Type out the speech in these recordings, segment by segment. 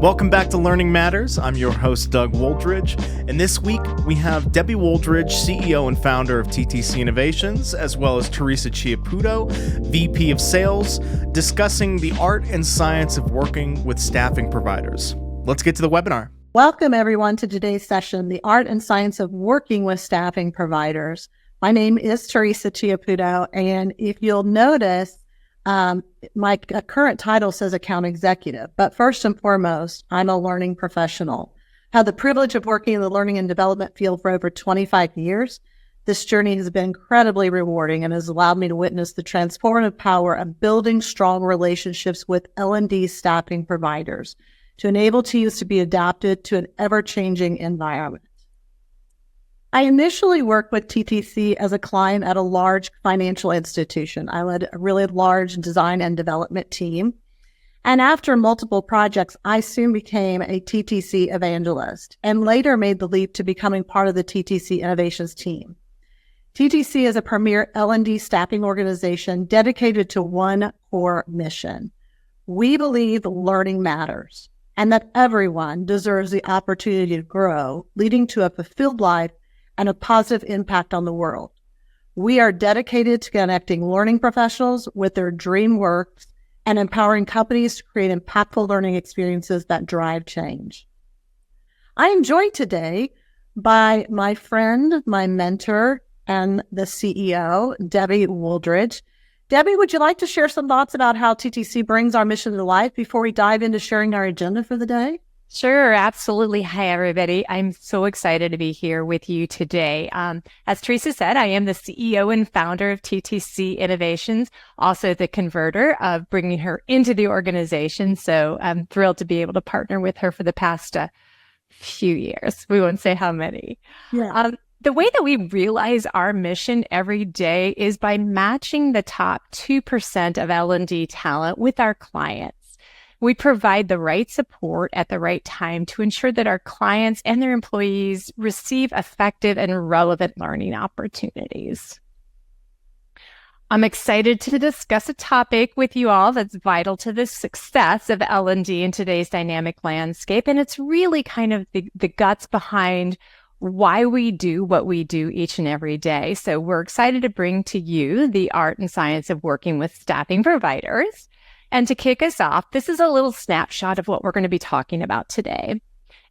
Welcome back to Learning Matters. I'm your host, Doug Wooldridge, and this week we have Debbie Wooldridge, CEO and founder of TTC Innovations, as well as Teresa Chiaputo, VP of Sales, discussing the art and science of working with staffing providers. Let's get to the webinar. Welcome, everyone, to today's session, The Art and Science of Working with Staffing Providers. My name is Teresa Chiaputo, and if you'll notice, my current title says account executive, but first and foremost, I'm a learning professional. I had the privilege of working in the learning and development field for over 25 years. This journey has been incredibly rewarding and has allowed me to witness the transformative power of building strong relationships with L&D staffing providers to enable teams to be adapted to an ever-changing environment. I initially worked with TTC as a client at a large financial institution. I led a really large design and development team. And after multiple projects, I soon became a TTC evangelist and later made the leap to becoming part of the TTC Innovations team. TTC is a premier L&D staffing organization dedicated to one core mission. We believe learning matters and that everyone deserves the opportunity to grow, leading to a fulfilled life and a positive impact on the world. We are dedicated to connecting learning professionals with their dream works and empowering companies to create impactful learning experiences that drive change. I am joined today by my friend, my mentor, and the CEO, Debbie Wooldridge. Debbie, would you like to share some thoughts about how TTC brings our mission to life before we dive into sharing our agenda for the day? Sure, absolutely. Hi, everybody. I'm so excited to be here with you today. As Teresa said, I am the CEO and founder of TTC Innovations, also the converter of bringing her into the organization. So I'm thrilled to be able to partner with her for the past few years. We won't say how many. Yeah. The way that we realize our mission every day is by matching the top 2% of L&D talent with our clients. We provide the right support at the right time to ensure that our clients and their employees receive effective and relevant learning opportunities. I'm excited to discuss a topic with you all that's vital to the success of L&D in today's dynamic landscape, and it's really kind of the guts behind why we do what we do each and every day. So we're excited to bring to you the art and science of working with staffing providers. And to kick us off, this is a little snapshot of what we're going to be talking about today.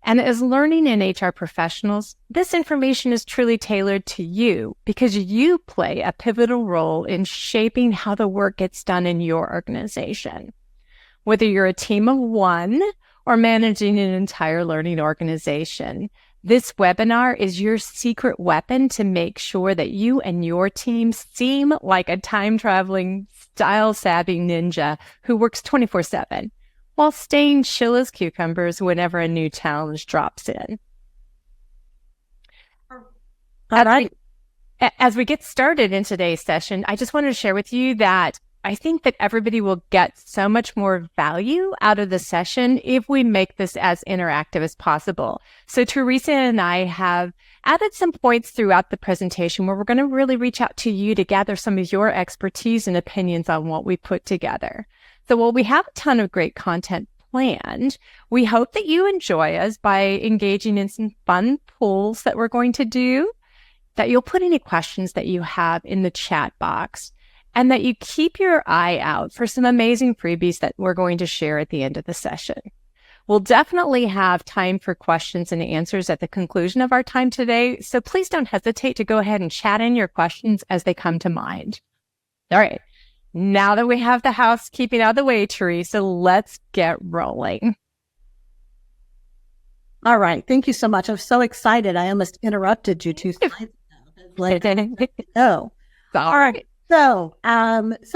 And as learning and HR professionals, this information is truly tailored to you because you play a pivotal role in shaping how the work gets done in your organization. Whether you're a team of one or managing an entire learning organization, this webinar is your secret weapon to make sure that you and your team seem like a time-traveling, style-savvy ninja who works 24/7 while staying chill as cucumbers whenever a new challenge drops in. All right. As we get started in today's session, I just wanted to share with you that I think that everybody will get so much more value out of the session if we make this as interactive as possible. So Teresa and I have added some points throughout the presentation where we're going to really reach out to you to gather some of your expertise and opinions on what we put together. So while we have a ton of great content planned, we hope that you enjoy us by engaging in some fun polls that we're going to do, that you'll put any questions that you have in the chat box, and that you keep your eye out for some amazing freebies that we're going to share at the end of the session. We'll definitely have time for questions and answers at the conclusion of our time today, so please don't hesitate to go ahead and chat in your questions as they come to mind. All right, now that we have the housekeeping out of the way, Teresa, let's get rolling. All right. Thank you so much. I'm so excited. I almost interrupted you 2 slides ago. Oh, all right. So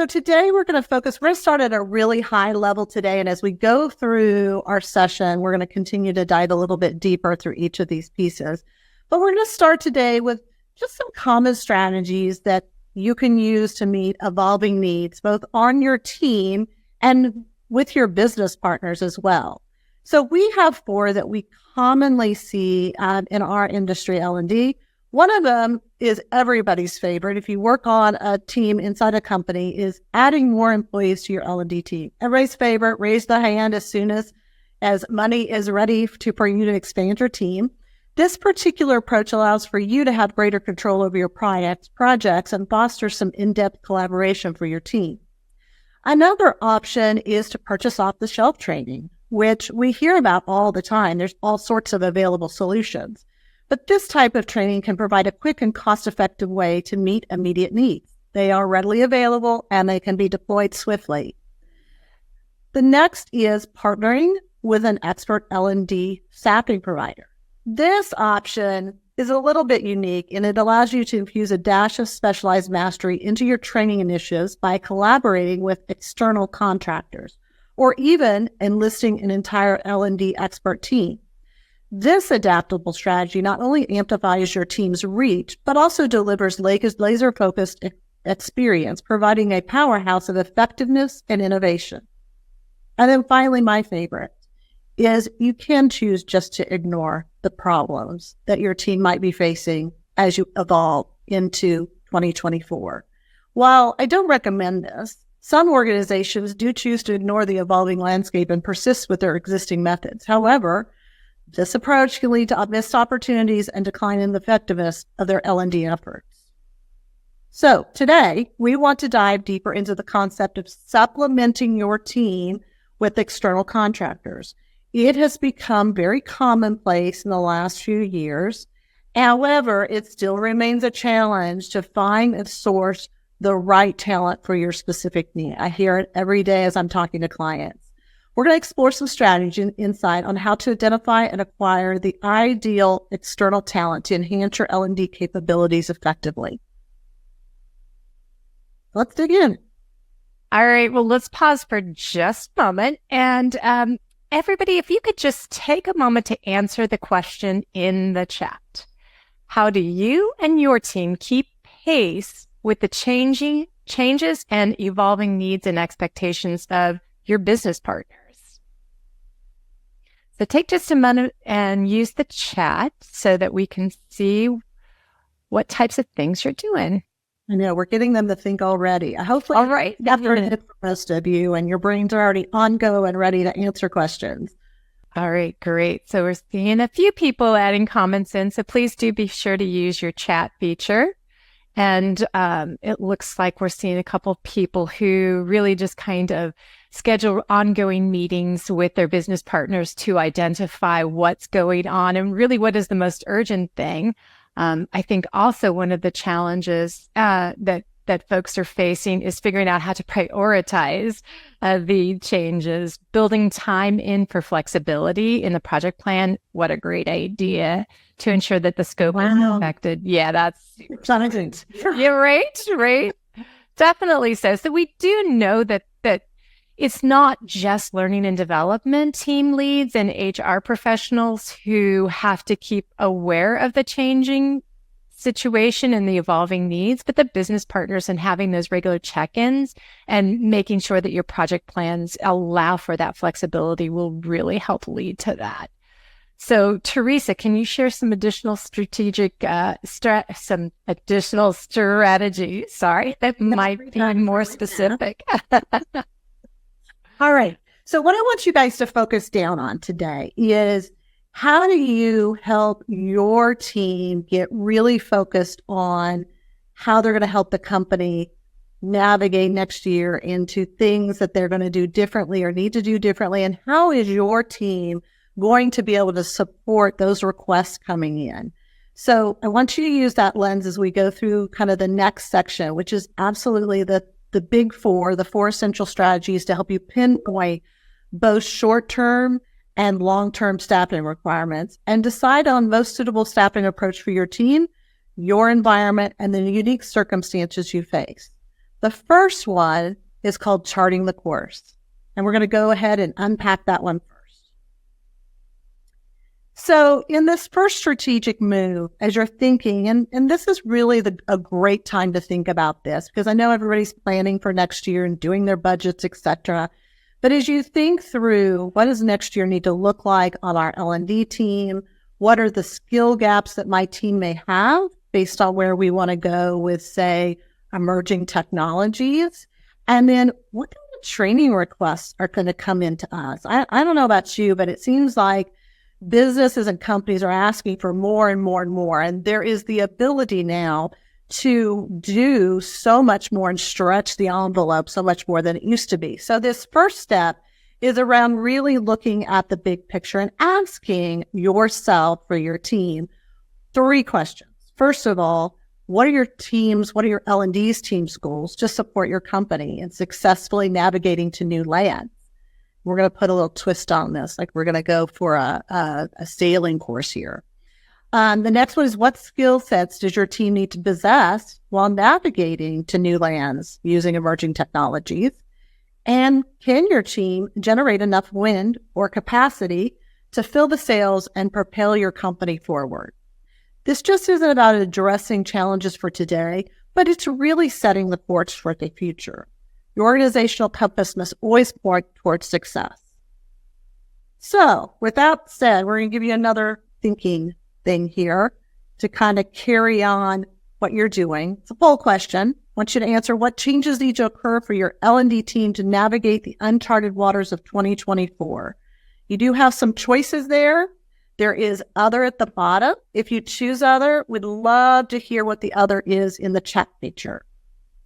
today we're going to start at a really high level today. And as we go through our session, we're going to continue to dive a little bit deeper through each of these pieces. But we're going to start today with just some common strategies that you can use to meet evolving needs, both on your team and with your business partners as well. So we have 4 that we commonly see in our industry, L&D. One of them is everybody's favorite. If you work on a team inside a company, is adding more employees to your L&D team. Everybody's favorite, raise the hand as soon as as money is ready for you to expand your team. This particular approach allows for you to have greater control over your projects and fosters some in-depth collaboration for your team. Another option is to purchase off-the-shelf training, which we hear about all the time. There's all sorts of available solutions. But this type of training can provide a quick and cost-effective way to meet immediate needs. They are readily available and they can be deployed swiftly. The next is partnering with an expert L&D staffing provider. This option is a little bit unique, and it allows you to infuse a dash of specialized mastery into your training initiatives by collaborating with external contractors, or even enlisting an entire L&D expert team. This adaptable strategy not only amplifies your team's reach, but also delivers laser-focused experience, providing a powerhouse of effectiveness and innovation. And then finally, my favorite is you can choose just to ignore the problems that your team might be facing as you evolve into 2024. While I don't recommend this, some organizations do choose to ignore the evolving landscape and persist with their existing methods. However, this approach can lead to missed opportunities and decline in the effectiveness of their L&D efforts. So today, we want to dive deeper into the concept of supplementing your team with external contractors. It has become very commonplace in the last few years. However, it still remains a challenge to find and source the right talent for your specific need. I hear it every day as I'm talking to clients. We're going to explore some strategy and insight on how to identify and acquire the ideal external talent to enhance your L&D capabilities effectively. Let's dig in. All right. Well, let's pause for just a moment. And everybody, if you could just take a moment to answer the question in the chat. How do you and your team keep pace with the changes and evolving needs and expectations of your business partners? So take just a moment and use the chat so that we can see what types of things you're doing. I know, we're getting them to think already. Hopefully, all right, after it hits the rest of you and your brains are already on go and ready to answer questions. All right, great. So we're seeing a few people adding comments in, so please do be sure to use your chat feature. And it looks like we're seeing a couple of people who really just kind of schedule ongoing meetings with their business partners to identify what's going on and really what is the most urgent thing. I think also one of the challenges that folks are facing is figuring out how to prioritize the changes, building time in for flexibility in the project plan. What a great idea to ensure that the scope is affected. Yeah, that's something. Yeah, right. Definitely so. So we do know that it's not just learning and development team leads and HR professionals who have to keep aware of the changing situation and the evolving needs, but the business partners and having those regular check-ins and making sure that your project plans allow for that flexibility will really help lead to that. So, Teresa, can you share some additional strategies? Sorry, that might be more specific. All right. So what I want you guys to focus down on today is how do you help your team get really focused on how they're going to help the company navigate next year into things that they're going to do differently or need to do differently? And how is your team going to be able to support those requests coming in? So I want you to use that lens as we go through kind of the next section, which is absolutely the big four, the four essential strategies to help you pinpoint both short-term and long-term staffing requirements and decide on most suitable staffing approach for your team, your environment, and the unique circumstances you face. The first one is called charting the course. And we're going to go ahead and unpack that one first. So in this first strategic move, as you're thinking, and this is really a great time to think about this, because I know everybody's planning for next year and doing their budgets, etc. But as you think through what does next year need to look like on our L&D team, what are the skill gaps that my team may have based on where we want to go with, say, emerging technologies, and then what kind of training requests are going to come into us? I don't know about you, but it seems like businesses and companies are asking for more and more and more. And there is the ability now to do so much more and stretch the envelope so much more than it used to be. So this first step is around really looking at the big picture and asking yourself or your team 3 questions. First of all, what are your L&D's team's goals to support your company in successfully navigating to new lands? We're going to put a little twist on this, like we're going to go for a sailing course here. The next one is, what skill sets does your team need to possess while navigating to new lands using emerging technologies? And can your team generate enough wind or capacity to fill the sails and propel your company forward? This just isn't about addressing challenges for today, but it's really setting the course for the future. Your organizational compass must always point towards success. So, with that said, we're going to give you another thinking thing here to kind of carry on what you're doing. It's a poll question. I want you to answer, what changes need to occur for your L&D team to navigate the uncharted waters of 2024? You do have some choices there. There is other at the bottom. If you choose other, we'd love to hear what the other is in the chat feature.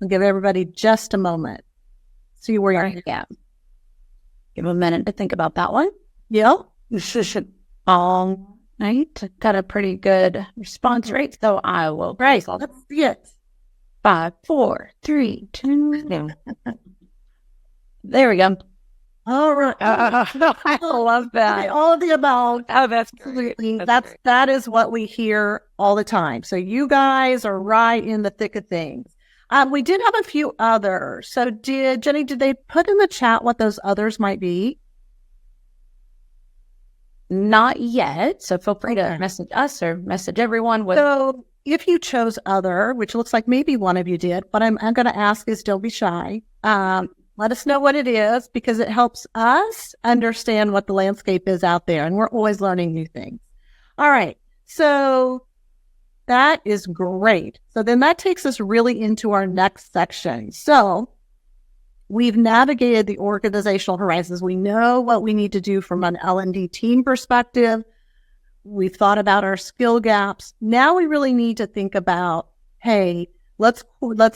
I'll give everybody just a moment. See where you're at. Yeah. Give a minute to think about that one. Yeah. Right. Got a pretty good response rate, so I will. Right. Let's see it. 5, 4, 3, 2. There we go. All right. I love that. All of the above. Oh, that's great. That is what we hear all the time. So you guys are right in the thick of things. We did have a few others. So Jenny, did they put in the chat what those others might be? Not yet. So feel free to message us or message everyone. So if you chose other, which looks like maybe one of you did, what I'm going to ask is, don't be shy. Let us know what it is, because it helps us understand what the landscape is out there. And we're always learning new things. All right. So that is great. So then that takes us really into our next section. So we've navigated the organizational horizons. We know what we need to do from an L&D team perspective. We've thought about our skill gaps. Now we really need to think about, hey, let's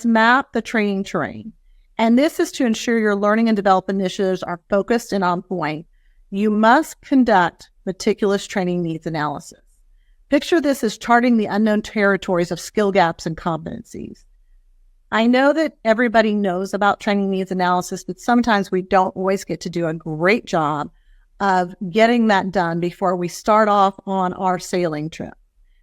map the training terrain. And this is to ensure your learning and development initiatives are focused and on point. You must conduct meticulous training needs analysis. Picture this as charting the unknown territories of skill gaps and competencies. I know that everybody knows about training needs analysis, but sometimes we don't always get to do a great job of getting that done before we start off on our sailing trip.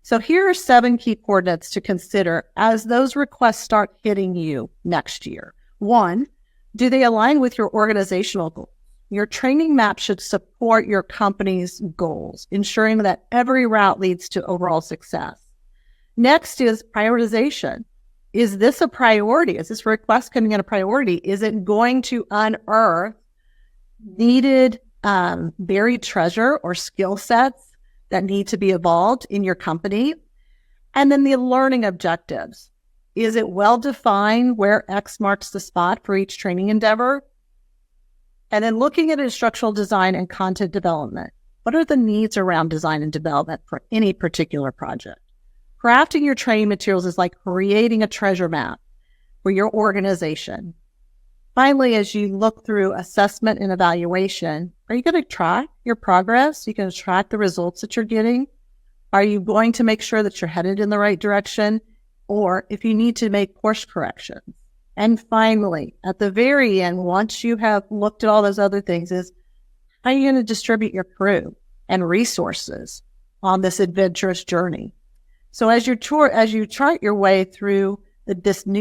So here are 7 key coordinates to consider as those requests start hitting you next year. 1, do they align with your organizational goals? Your training map should support your company's goals, ensuring that every route leads to overall success. Next is prioritization. Is this a priority? Is this request coming in a priority? Is it going to unearth needed buried treasure or skill sets that need to be evolved in your company? And then the learning objectives. Is it well defined where X marks the spot for each training endeavor? And then looking at instructional design and content development. What are the needs around design and development for any particular project? Crafting your training materials is like creating a treasure map for your organization. Finally, as you look through assessment and evaluation, are you going to track your progress? Are you going to track the results that you're getting? Are you going to make sure that you're headed in the right direction? Or if you need to make course corrections. And finally, at the very end, once you have looked at all those other things, is how are you going to distribute your crew and resources on this adventurous journey? So as you chart your way through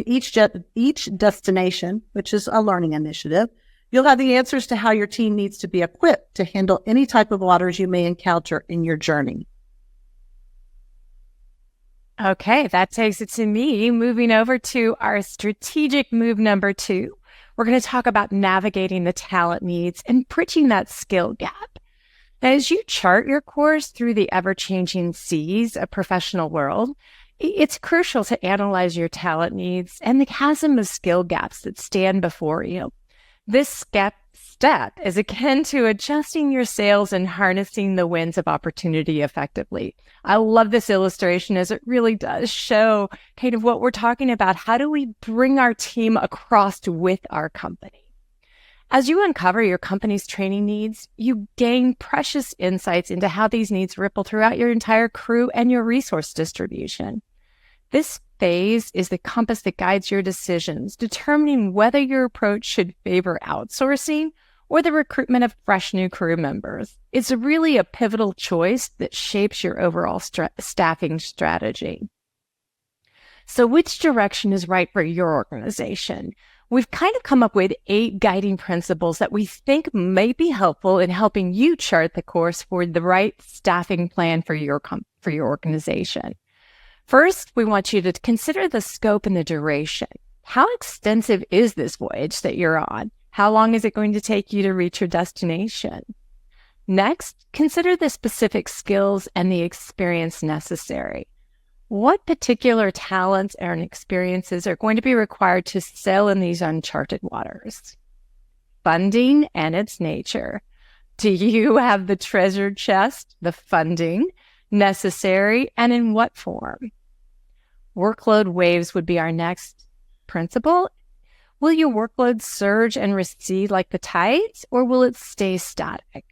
each destination, which is a learning initiative, you'll have the answers to how your team needs to be equipped to handle any type of waters you may encounter in your journey. Okay, that takes it to me. Moving over to our strategic move number 2. We're going to talk about navigating the talent needs and bridging that skill gap. As you chart your course through the ever-changing seas of professional world, it's crucial to analyze your talent needs and the chasm of skill gaps that stand before you. This step is akin to adjusting your sails and harnessing the winds of opportunity effectively. I love this illustration as it really does show kind of what we're talking about. How do we bring our team across with our company? As you uncover your company's training needs, you gain precious insights into how these needs ripple throughout your entire crew and your resource distribution. This phase is the compass that guides your decisions, determining whether your approach should favor outsourcing or the recruitment of fresh new crew members. It's really a pivotal choice that shapes your overall staffing strategy. So which direction is right for your organization? We've kind of come up with 8 guiding principles that we think may be helpful in helping you chart the course for the right staffing plan for your organization. First, we want you to consider the scope and the duration. How extensive is this voyage that you're on? How long is it going to take you to reach your destination? Next, consider the specific skills and the experience necessary. What particular talents and experiences are going to be required to sail in these uncharted waters? Funding and its nature. Do you have the treasure chest, the funding necessary, and in what form? Workload waves would be our next principle. Will your workload surge and recede like the tides, or will it stay static?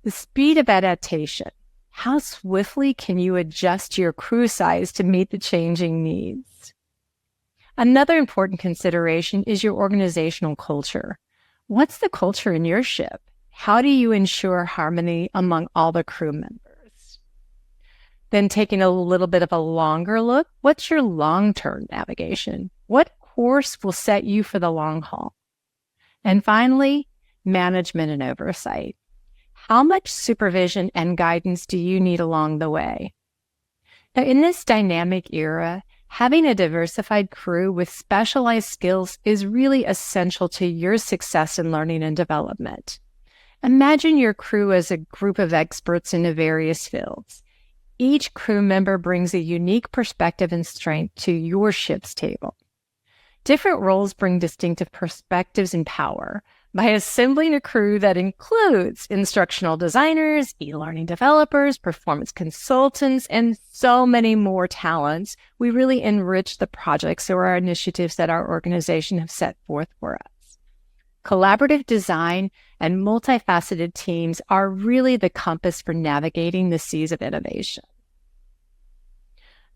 The speed of adaptation. How swiftly can you adjust your crew size to meet the changing needs? Another important consideration is your organizational culture. What's the culture in your ship? How do you ensure harmony among all the crew members? Then taking a little bit of a longer look, what's your long-term navigation? What course will set you for the long haul? And finally, management and oversight. How much supervision and guidance do you need along the way? Now, in this dynamic era, having a diversified crew with specialized skills is really essential to your success in learning and development. Imagine your crew as a group of experts in the various fields. Each crew member brings a unique perspective and strength to your ship's table. Different roles bring distinctive perspectives and power. By assembling a crew that includes instructional designers, e-learning developers, performance consultants, and so many more talents, we really enrich the projects or our initiatives that our organization have set forth for us. Collaborative design and multifaceted teams are really the compass for navigating the seas of innovation.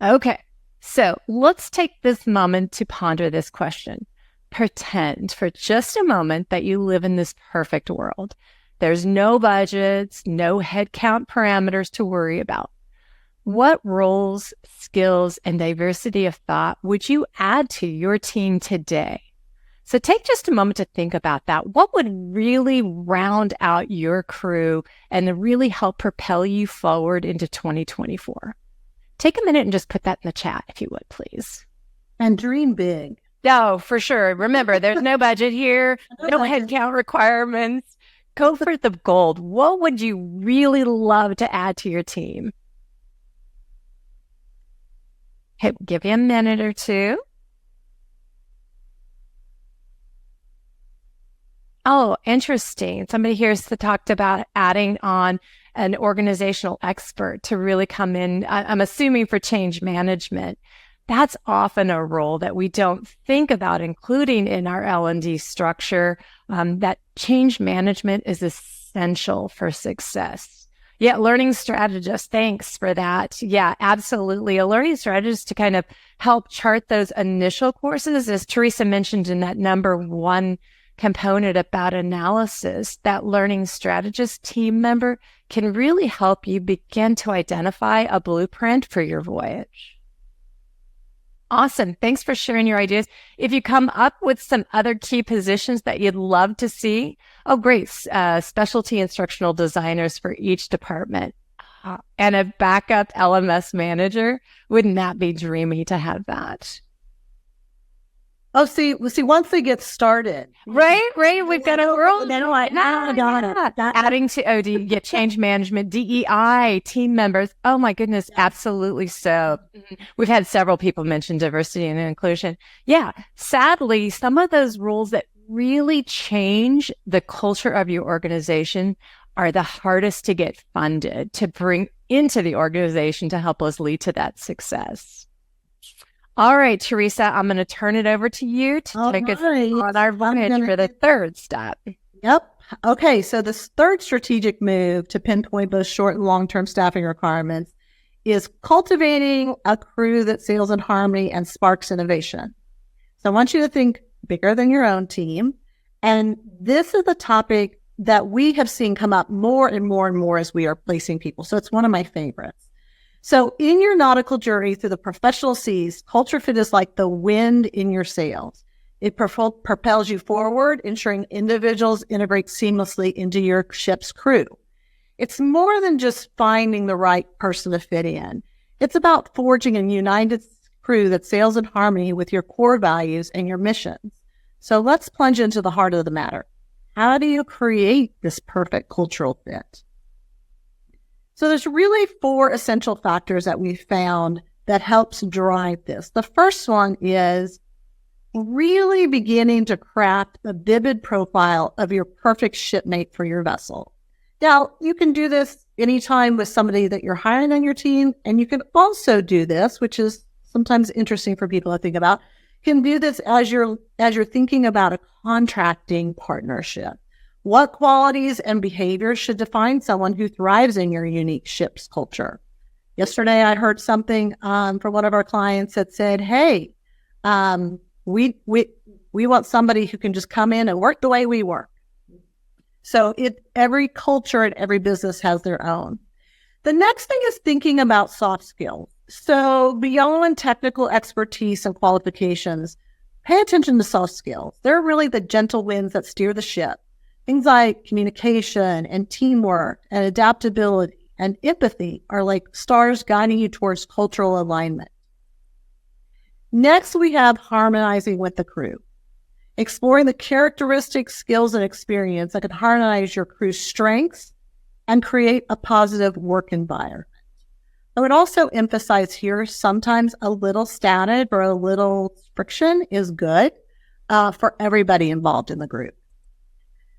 Okay, so let's take this moment to ponder this question. Pretend for just a moment that you live in this perfect world. There's no budgets, no headcount parameters to worry about. What roles, skills, and diversity of thought would you add to your team today? So take just a moment to think about that. What would really round out your crew and really help propel you forward into 2024? Take a minute and just put that in the chat, if you would, please. And dream big. No, for sure. Remember, there's no budget here, no headcount requirements. Go for the gold. What would you really love to add to your team? Okay, give you a minute or two. Oh, interesting. Somebody here has talked about adding on an organizational expert to really come in, I'm assuming for change management. That's often a role that we don't think about including in our L&D structure. That change management is essential for success. Yeah, learning strategist. Thanks for that. Yeah, absolutely. A learning strategist to kind of help chart those initial courses, as Teresa mentioned in that number 1 component about analysis. That learning strategist team member can really help you begin to identify a blueprint for your voyage. Awesome. Thanks for sharing your ideas. If you come up with some other key positions that you'd love to see, oh, great. Specialty instructional designers for each department and a backup LMS manager. Wouldn't that be dreamy to have that? Oh, see, once they get started. Right. We've got a world. Then like, Adding to OD, change management, DEI, team members. Oh my goodness. Absolutely. So we've had several people mention diversity and inclusion. Yeah. Sadly, some of those roles that really change the culture of your organization are the hardest to get funded to bring into the organization to help us lead to that success. All right, Teresa, I'm going to turn it over to you to take us on our voyage for the third step. Yep. Okay, so this third strategic move to pinpoint both short and long-term staffing requirements is cultivating a crew that sails in harmony and sparks innovation. So I want you to think bigger than your own team. And this is a topic that we have seen come up more and more and more as we are placing people. So it's one of my favorites. So in your nautical journey through the professional seas, culture fit is like the wind in your sails. It propels you forward, ensuring individuals integrate seamlessly into your ship's crew. It's more than just finding the right person to fit in. It's about forging a united crew that sails in harmony with your core values and your missions. So let's plunge into the heart of the matter. How do you create this perfect cultural fit? So there's really 4 essential factors that we found that helps drive this. The first one is really beginning to craft a vivid profile of your perfect shipmate for your vessel. Now, you can do this anytime with somebody that you're hiring on your team, and you can also do this, which is sometimes interesting for people to think about, you can do this as you're thinking about a contracting partnership. What qualities and behaviors should define someone who thrives in your unique ship's culture? Yesterday, I heard something from one of our clients that said, hey, we want somebody who can just come in and work the way we work. So every culture and every business has their own. The next thing is thinking about soft skills. So beyond technical expertise and qualifications, pay attention to soft skills. They're really the gentle winds that steer the ship. Things like communication and teamwork and adaptability and empathy are like stars guiding you towards cultural alignment. Next, we have harmonizing with the crew. Exploring the characteristics, skills, and experience that can harmonize your crew's strengths and create a positive work environment. I would also emphasize here, sometimes a little static or a little friction is good for everybody involved in the group.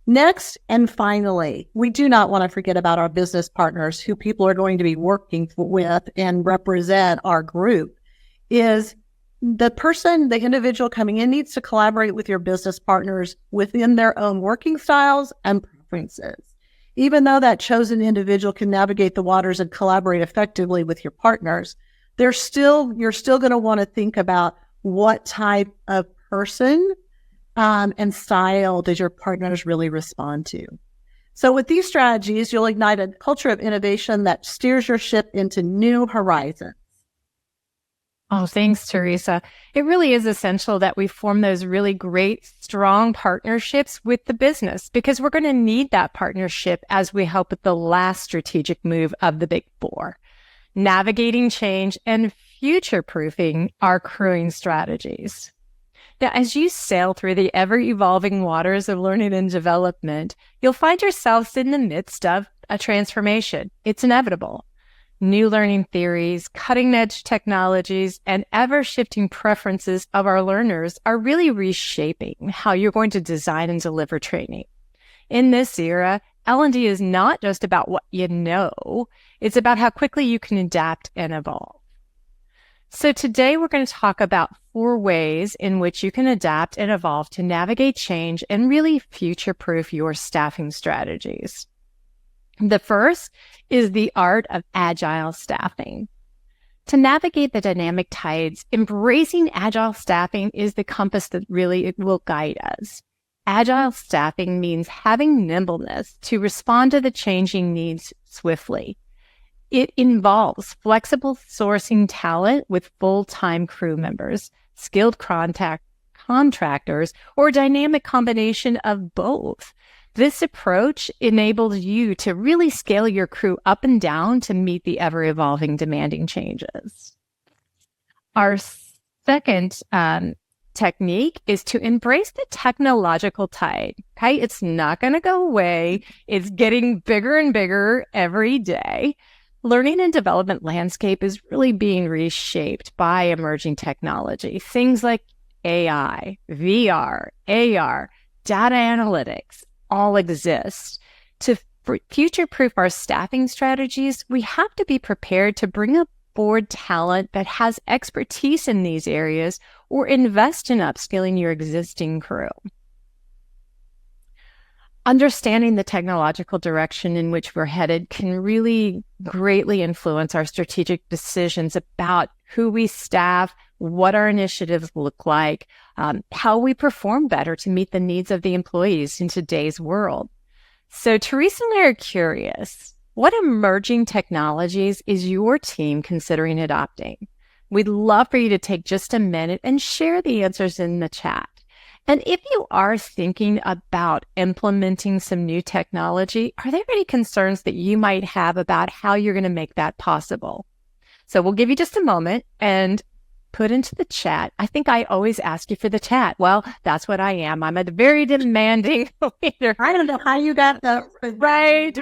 Next, and finally, we do not want to forget about our business partners who people are going to be working with and represent our group. Is the individual coming in needs to collaborate with your business partners within their own working styles and preferences. Even though that chosen individual can navigate the waters and collaborate effectively with your partners, you're still going to want to think about what type of person and style does your partners really respond to. So with these strategies, you'll ignite a culture of innovation that steers your ship into new horizons. Oh, thanks, Teresa. It really is essential that we form those really great, strong partnerships with the business, because we're going to need that partnership as we help with the last strategic move of the Big Four, navigating change and future-proofing our crewing strategies. Now, as you sail through the ever-evolving waters of learning and development, you'll find yourselves in the midst of a transformation. It's inevitable. New learning theories, cutting-edge technologies, and ever-shifting preferences of our learners are really reshaping how you're going to design and deliver training. In this era, L&D is not just about what you know, it's about how quickly you can adapt and evolve. So today we're going to talk about 4 ways in which you can adapt and evolve to navigate change and really future-proof your staffing strategies. The first is the art of agile staffing. To navigate the dynamic tides, embracing agile staffing is the compass that really will guide us. Agile staffing means having nimbleness to respond to the changing needs swiftly. It involves flexible sourcing talent with full-time crew members, skilled contractors, or a dynamic combination of both. This approach enables you to really scale your crew up and down to meet the ever-evolving demanding changes. Our second technique is to embrace the technological tide. Okay, it's not going to go away. It's getting bigger and bigger every day. Learning and development landscape is really being reshaped by emerging technology. Things like AI, VR, AR, data analytics all exist. To future-proof our staffing strategies, we have to be prepared to bring aboard talent that has expertise in these areas or invest in upskilling your existing crew. Understanding the technological direction in which we're headed can really greatly influence our strategic decisions about who we staff, what our initiatives look like, how we perform better to meet the needs of the employees in today's world. So Teresa and I are curious, what emerging technologies is your team considering adopting? We'd love for you to take just a minute and share the answers in the chat. And if you are thinking about implementing some new technology, are there any concerns that you might have about how you're going to make that possible? So we'll give you just a moment and put into the chat. I think I always ask you for the chat. Well, that's what I am. I'm a very demanding leader. I don't know how you got that. Right.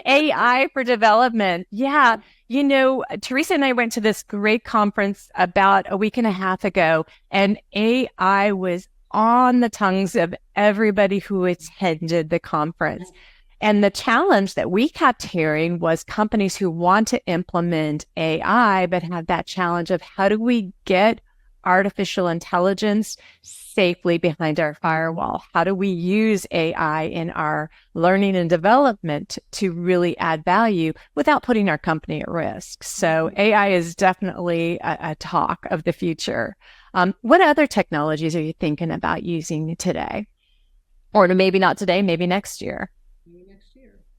AI for development. Yeah. You know, Teresa and I went to this great conference about a week and a half ago, and AI was on the tongues of everybody who attended the conference. And the challenge that we kept hearing was companies who want to implement AI, but have that challenge of how do we get artificial intelligence safely behind our firewall? How do we use AI in our learning and development to really add value without putting our company at risk? So AI is definitely a talk of the future. What other technologies are you thinking about using today? Or maybe not today, maybe next year.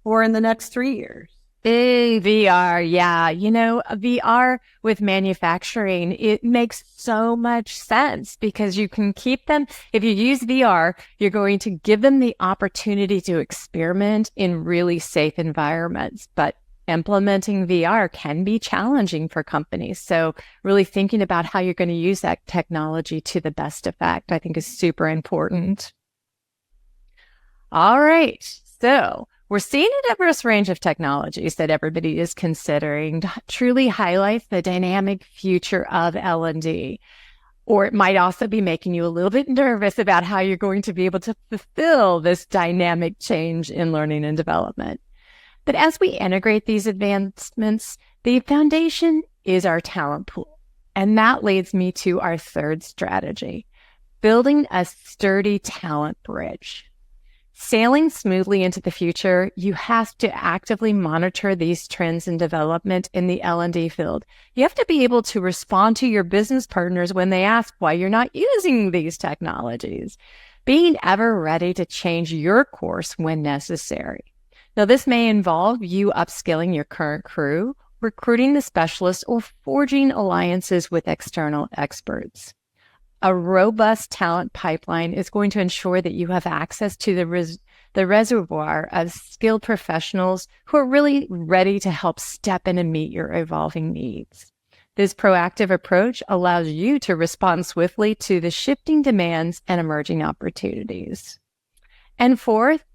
Or in the next 3 years. VR, yeah. You know, VR with manufacturing, it makes so much sense because you can keep them. If you use VR, you're going to give them the opportunity to experiment in really safe environments. But implementing VR can be challenging for companies. So really thinking about how you're going to use that technology to the best effect, I think is super important. All right. So we're seeing a diverse range of technologies that everybody is considering to truly highlight the dynamic future of L&D. Or it might also be making you a little bit nervous about how you're going to be able to fulfill this dynamic change in learning and development. But as we integrate these advancements, the foundation is our talent pool. And that leads me to our third strategy, building a sturdy talent bridge. Sailing smoothly into the future, you have to actively monitor these trends and development in the L&D field. You have to be able to respond to your business partners when they ask why you're not using these technologies, being ever ready to change your course when necessary. Now, this may involve you upskilling your current crew, recruiting the specialists, or forging alliances with external experts. A robust talent pipeline is going to ensure that you have access to the reservoir of skilled professionals who are really ready to help step in and meet your evolving needs. This proactive approach allows you to respond swiftly to the shifting demands and emerging opportunities. And fourth,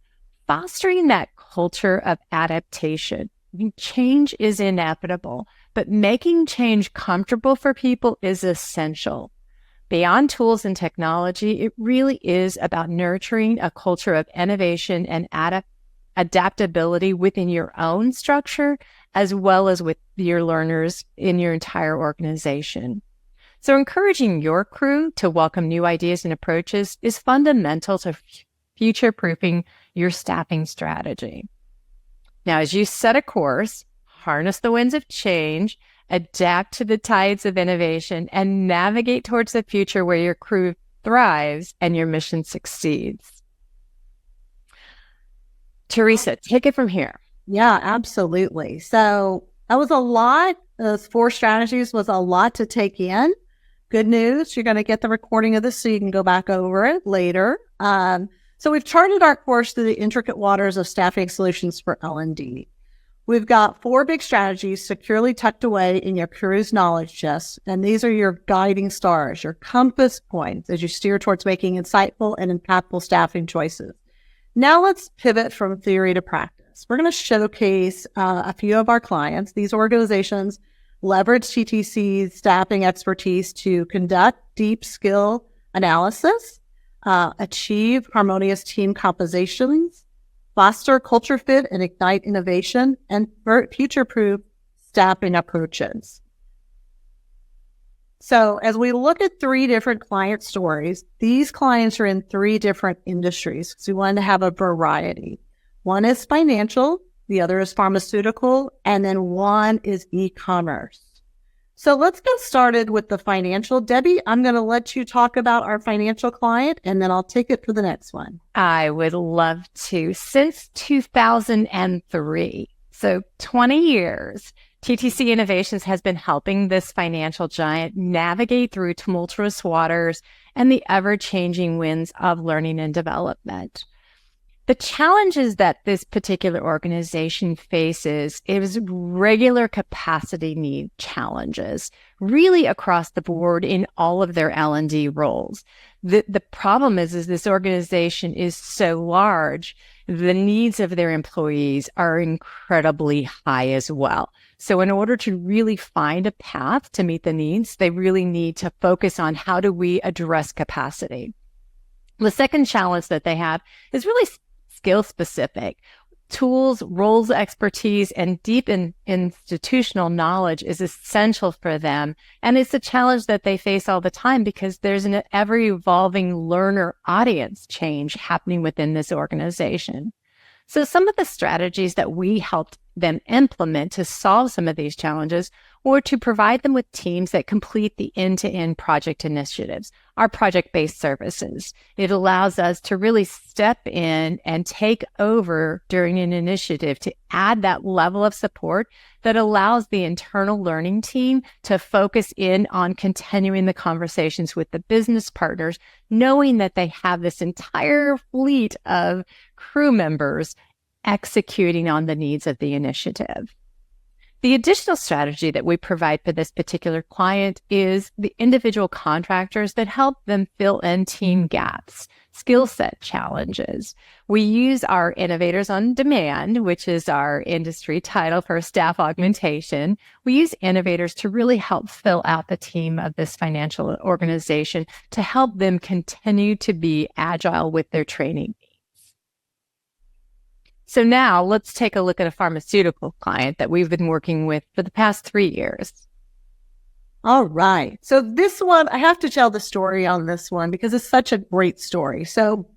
fostering that culture of adaptation. Change is inevitable, but making change comfortable for people is essential. Beyond tools and technology, it really is about nurturing a culture of innovation and adaptability within your own structure, as well as with your learners in your entire organization. So encouraging your crew to welcome new ideas and approaches is fundamental to future-proofing your staffing strategy. Now, as you set a course, harness the winds of change, adapt to the tides of innovation, and navigate towards the future where your crew thrives and your mission succeeds. Teresa, take it from here. Yeah, absolutely. So that was a lot. Those 4 strategies was a lot to take in. Good news, you're going to get the recording of this so you can go back over it later. So we've charted our course through the intricate waters of staffing solutions for L&D. We've got 4 big strategies securely tucked away in your crew's knowledge chest, and these are your guiding stars, your compass points as you steer towards making insightful and impactful staffing choices. Now let's pivot from theory to practice. We're going to showcase a few of our clients. These organizations leverage TTC's staffing expertise to conduct deep skill analysis, achieve harmonious team compositions, foster culture fit and ignite innovation, and future-proof staffing approaches. So as we look at 3 different client stories, these clients are in 3 different industries. So we wanted to have a variety. One is financial, the other is pharmaceutical, and then one is e-commerce. So let's get started with the financial. Debbie, I'm going to let you talk about our financial client, and then I'll take it for the next one. I would love to. Since 2003, so 20 years, TTC Innovations has been helping this financial giant navigate through tumultuous waters and the ever-changing winds of learning and development. The challenges that this particular organization faces is regular capacity need challenges, really across the board in all of their L&D roles. The problem is this organization is so large, the needs of their employees are incredibly high as well. So in order to really find a path to meet the needs, they really need to focus on how do we address capacity. The second challenge that they have is really skill specific. Tools, roles, expertise, and deep institutional knowledge is essential for them. And it's a challenge that they face all the time because there's an ever-evolving learner audience change happening within this organization. So some of the strategies that we helped them implement to solve some of these challenges or to provide them with teams that complete the end-to-end project initiatives, our project-based services. It allows us to really step in and take over during an initiative to add that level of support that allows the internal learning team to focus in on continuing the conversations with the business partners, knowing that they have this entire fleet of crew members executing on the needs of the initiative. The additional strategy that we provide for this particular client is the individual contractors that help them fill in team gaps, skill set challenges. We use our Innovators on Demand, which is our industry title for staff augmentation. We use innovators to really help fill out the team of this financial organization to help them continue to be agile with their training. So now let's take a look at a pharmaceutical client that we've been working with for the past 3 years. All right. So this one, I have to tell the story on this one because it's such a great story. So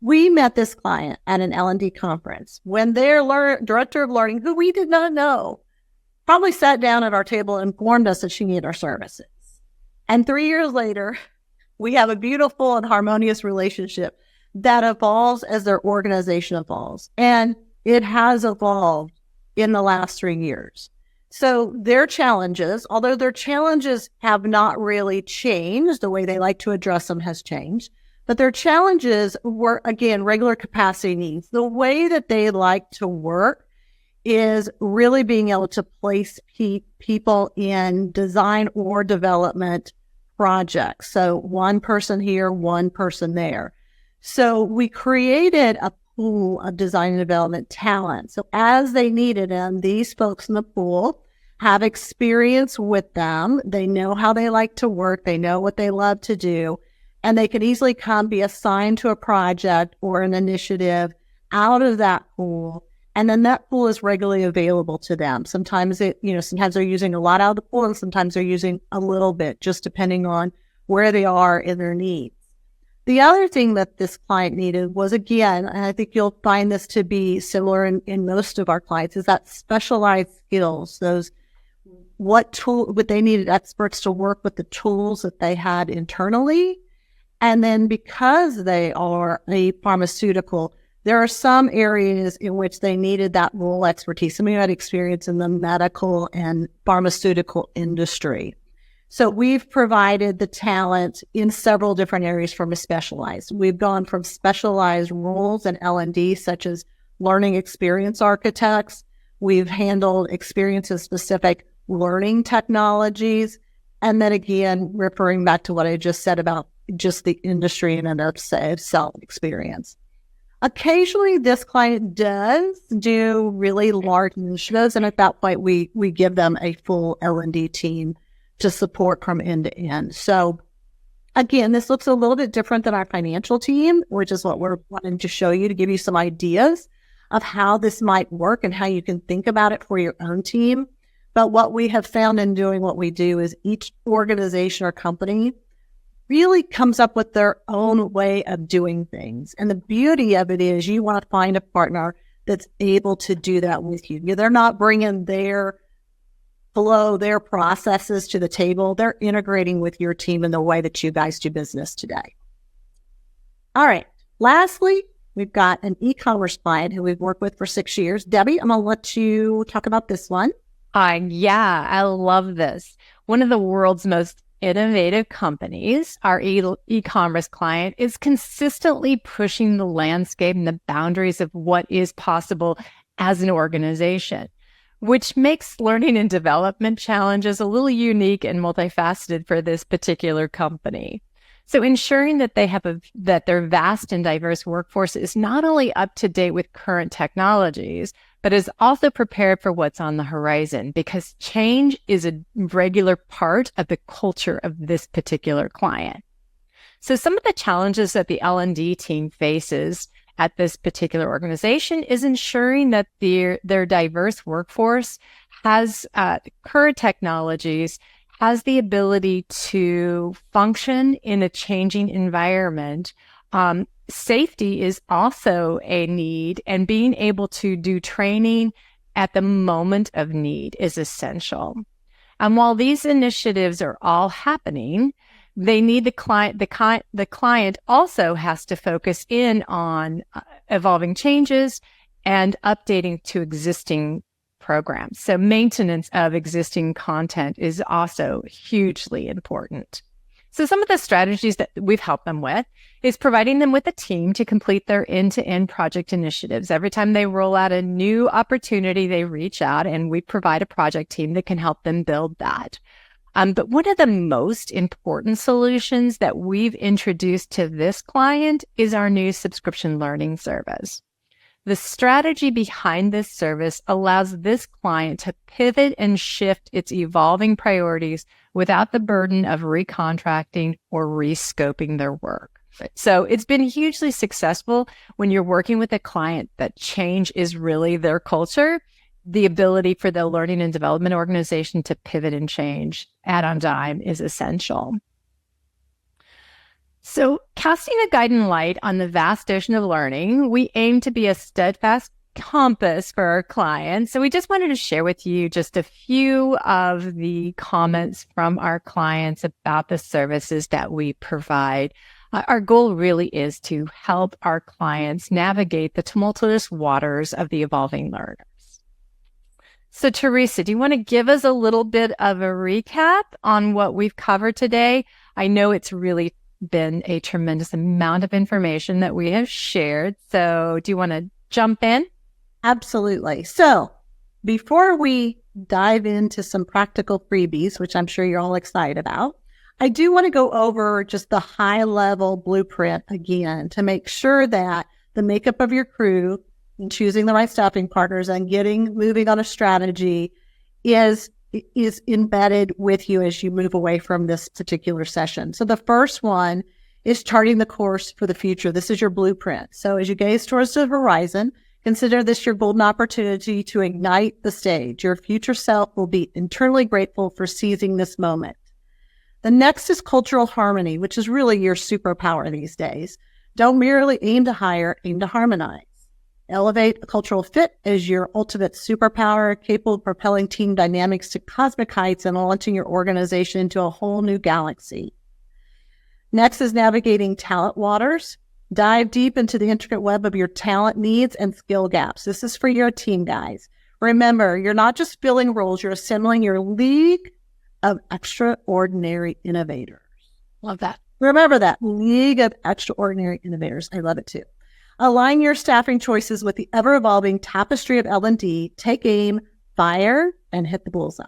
we met this client at an L&D conference when their director of learning, who we did not know, probably sat down at our table and informed us that she needed our services. And 3 years later, we have a beautiful and harmonious relationship that evolves as their organization evolves. And it has evolved in the last 3 years. So their challenges, although their challenges have not really changed, the way they like to address them has changed, but their challenges were, again, regular capacity needs. The way that they like to work is really being able to place people in design or development projects. So one person here, one person there. So we created a pool of design and development talent. So as they needed them, these folks in the pool have experience with them. They know how they like to work. They know what they love to do. And they can easily come be assigned to a project or an initiative out of that pool. And then that pool is regularly available to them. Sometimes sometimes they're using a lot out of the pool and sometimes they're using a little bit, just depending on where they are in their needs. The other thing that this client needed was, again, and I think you'll find this to be similar in most of our clients, is that specialized skills, what they needed experts to work with the tools that they had internally. And then because they are a pharmaceutical, there are some areas in which they needed that role expertise. Some of you had experience in the medical and pharmaceutical industry. So we've provided the talent in several different areas from a specialized. We've gone from specialized roles in L&D, such as learning experience architects. We've handled experience in specific learning technologies. And then again, referring back to what I just said about just the industry and itself experience. Occasionally, this client does do really large initiatives. And at that point, we give them a full L&D team to support from end to end. So Again, this looks a little bit different than our financial team, which is what we're wanting to show you to give you some ideas of how this might work and how you can think about it for your own team. But what we have found in doing what we do is each organization or company really comes up with their own way of doing things. And the beauty of it is you want to find a partner that's able to do that with you. They're not bringing their flow, their processes to the table. They're integrating with your team in the way that you guys do business today. All right. Lastly, we've got an e-commerce client who we've worked with for 6 years. Debbie, I'm going to let you talk about this one. Yeah, I love this. One of the world's most innovative companies, our e-commerce client, is consistently pushing the landscape and the boundaries of what is possible as an organization, which makes learning and development challenges a little unique and multifaceted for this particular company. So ensuring that that their vast and diverse workforce is not only up to date with current technologies, but is also prepared for what's on the horizon, because change is a regular part of the culture of this particular client. So some of the challenges that the L&D team faces at this particular organization is ensuring that their diverse workforce has current technologies, has the ability to function in a changing environment. Safety is also a need, and being able to do training at the moment of need is essential. And while these initiatives are all happening, they need the client also has to focus in on evolving changes and updating to existing programs. So maintenance of existing content is also hugely important. So some of the strategies that we've helped them with is providing them with a team to complete their end-to-end project initiatives. Every time they roll out a new opportunity, they reach out and we provide a project team that can help them build that. But one of the most important solutions that we've introduced to this client is our new subscription learning service. The strategy behind this service allows this client to pivot and shift its evolving priorities without the burden of recontracting or rescoping their work. So it's been hugely successful when you're working with a client that change is really their culture. The ability for the learning and development organization to pivot and change at on dime is essential. So casting a guiding light on the vast ocean of learning, we aim to be a steadfast compass for our clients. So we just wanted to share with you just a few of the comments from our clients about the services that we provide. Our goal really is to help our clients navigate the tumultuous waters of the evolving learners. So Teresa, do you want to give us a little bit of a recap on what we've covered today? I know it's really been a tremendous amount of information that we have shared. So do you want to jump in? Absolutely. So before we dive into some practical freebies, which I'm sure you're all excited about, I do want to go over just the high level blueprint again to make sure that the makeup of your crew and choosing the right staffing partners and moving on a strategy is embedded with you as you move away from this particular session. So the first one is charting the course for the future. This is your blueprint. So as you gaze towards the horizon, consider this your golden opportunity to ignite the stage. Your future self will be internally grateful for seizing this moment. The next is cultural harmony, which is really your superpower these days. Don't merely aim to hire, aim to harmonize. Elevate a cultural fit as your ultimate superpower, capable of propelling team dynamics to cosmic heights and launching your organization into a whole new galaxy. Next is navigating talent waters. Dive deep into the intricate web of your talent needs and skill gaps. This is for your team, guys. Remember, you're not just filling roles, you're assembling your league of extraordinary innovators. Love that. Remember that, league of extraordinary innovators. I love it too. Align your staffing choices with the ever-evolving tapestry of L&D. Take aim, fire, and hit the bullseye.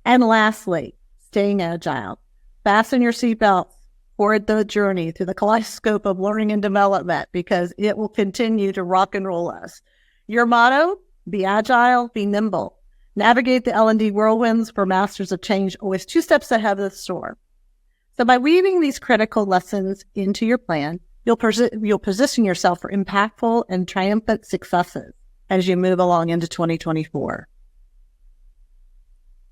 And lastly, staying agile. Fasten your seatbelts for the journey through the kaleidoscope of learning and development, because it will continue to rock and roll us. Your motto, be agile, be nimble. Navigate the L&D whirlwinds for masters of change, always 2 steps ahead of the storm. So by weaving these critical lessons into your plan, you'll position yourself for impactful and triumphant successes as you move along into 2024.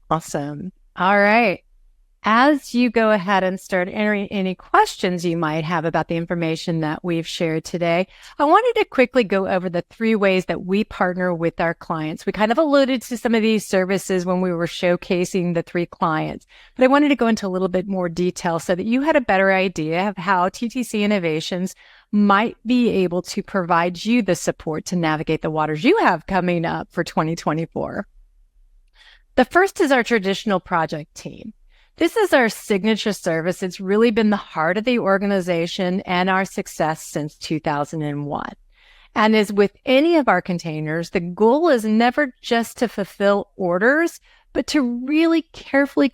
Awesome. All right. As you go ahead and start entering any questions you might have about the information that we've shared today, I wanted to quickly go over the 3 ways that we partner with our clients. We kind of alluded to some of these services when we were showcasing the 3 clients, but I wanted to go into a little bit more detail so that you had a better idea of how TTC Innovations might be able to provide you the support to navigate the waters you have coming up for 2024. The first is our traditional project team. This is our signature service. It's really been the heart of the organization and our success since 2001. And as with any of our containers, the goal is never just to fulfill orders, but to really carefully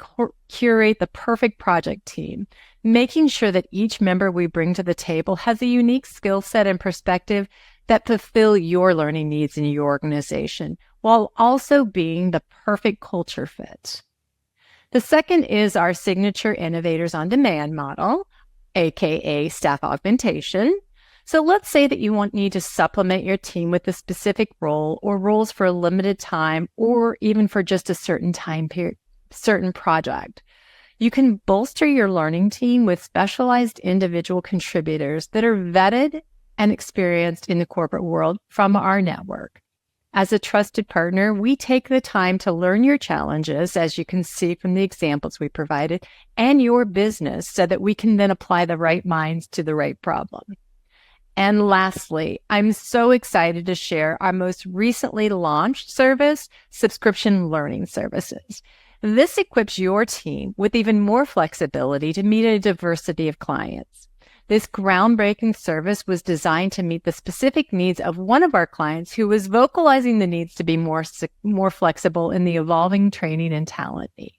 curate the perfect project team, making sure that each member we bring to the table has a unique skill set and perspective that fulfill your learning needs in your organization, while also being the perfect culture fit. The second is our signature Innovators on Demand model, aka staff augmentation. So let's say that you need to supplement your team with a specific role or roles for a limited time or even for just a certain time period, certain project. You can bolster your learning team with specialized individual contributors that are vetted and experienced in the corporate world from our network. As a trusted partner, we take the time to learn your challenges, as you can see from the examples we provided, and your business so that we can then apply the right minds to the right problem. And lastly, I'm so excited to share our most recently launched service, Subscription Learning Services. This equips your team with even more flexibility to meet a diversity of clients. This groundbreaking service was designed to meet the specific needs of one of our clients who was vocalizing the needs to be more flexible in the evolving training and talent needs.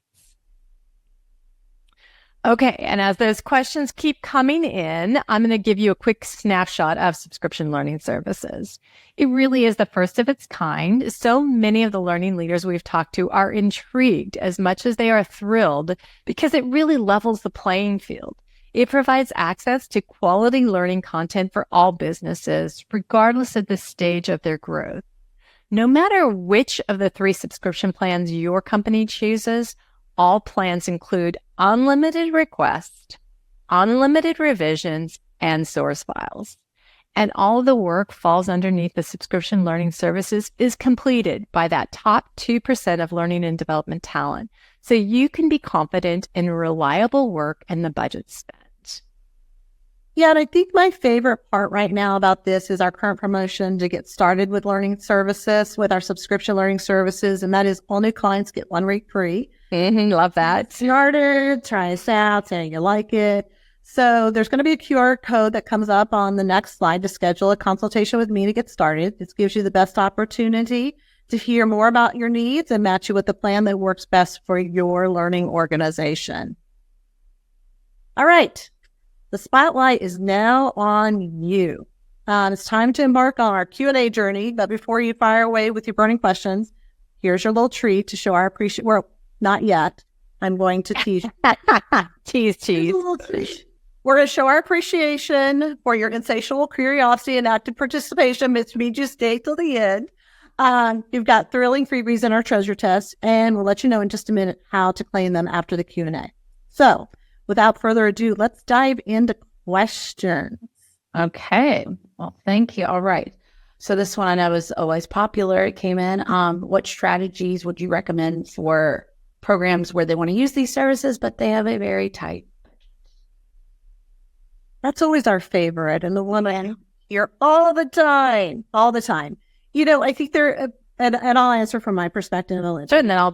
Okay, and as those questions keep coming in, I'm going to give you a quick snapshot of Subscription Learning Services. It really is the first of its kind. So many of the learning leaders we've talked to are intrigued as much as they are thrilled because it really levels the playing field. It provides access to quality learning content for all businesses, regardless of the stage of their growth. No matter which of the 3 subscription plans your company chooses, all plans include unlimited requests, unlimited revisions, and source files. And all the work falls underneath the Subscription Learning Services is completed by that top 2% of learning and development talent, so you can be confident in reliable work and the budget spent. Yeah, and I think my favorite part right now about this is our current promotion to get started with learning services, with our subscription learning services, and that is all new clients get 1 week free. Love that. Started, try us out, say you like it. So there's going to be a QR code that comes up on the next slide to schedule a consultation with me to get started. This gives you the best opportunity to hear more about your needs and match you with the plan that works best for your learning organization. All right. The spotlight is now on you. It's time to embark on our Q&A journey, but before you fire away with your burning questions, here's your little treat to show our appreciation. Well, not yet. I'm going to tease. Tease. We're going to show our appreciation for your insatiable curiosity and active participation, which means you stay till the end. You've got thrilling freebies in our treasure test, and we'll let you know in just a minute how to claim them after the Q&A. So, without further ado, let's dive into questions. Okay. Well, thank you. All right. So this one I know is always popular. It came in. What strategies would you recommend for programs where they want to use these services, but they have a very tight budget? That's always our favorite, and the one I hear all the time. You know, I think they're, and I'll answer from my perspective. Sure, and then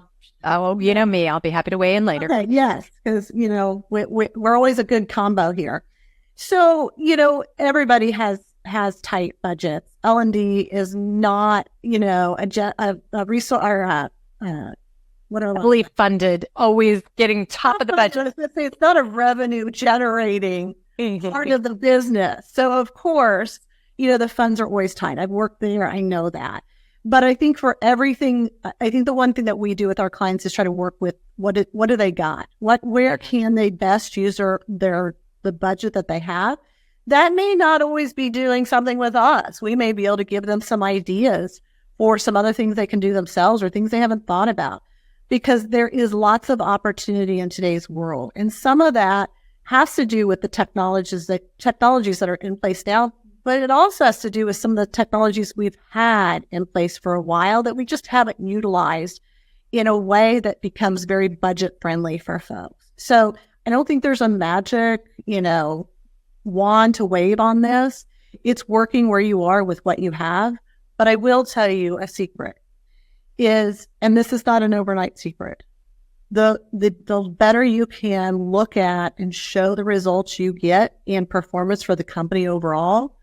you know me, I'll be happy to weigh in later. Okay, yes, because, you know, we're always a good combo here. So, you know, everybody has tight budgets. L&D is not, you know, a resource or heavily funded, always getting top of the budget. It's not a revenue generating part of the business. So, of course, you know, the funds are always tight. I've worked there. I know that. But I think for everything, I think the one thing that we do with our clients is try to work with what do they got? Where can they best use the budget that they have? That may not always be doing something with us. We may be able to give them some ideas for some other things they can do themselves or things they haven't thought about, because there is lots of opportunity in today's world. And some of that has to do with the technologies that are in place now, but it also has to do with some of the technologies we've had in place for a while that we just haven't utilized in a way that becomes very budget friendly for folks. So I don't think there's a magic, wand to wave on this. It's working where you are with what you have. But I will tell you a secret is, and this is not an overnight secret, the better you can look at and show the results you get in performance for the company overall,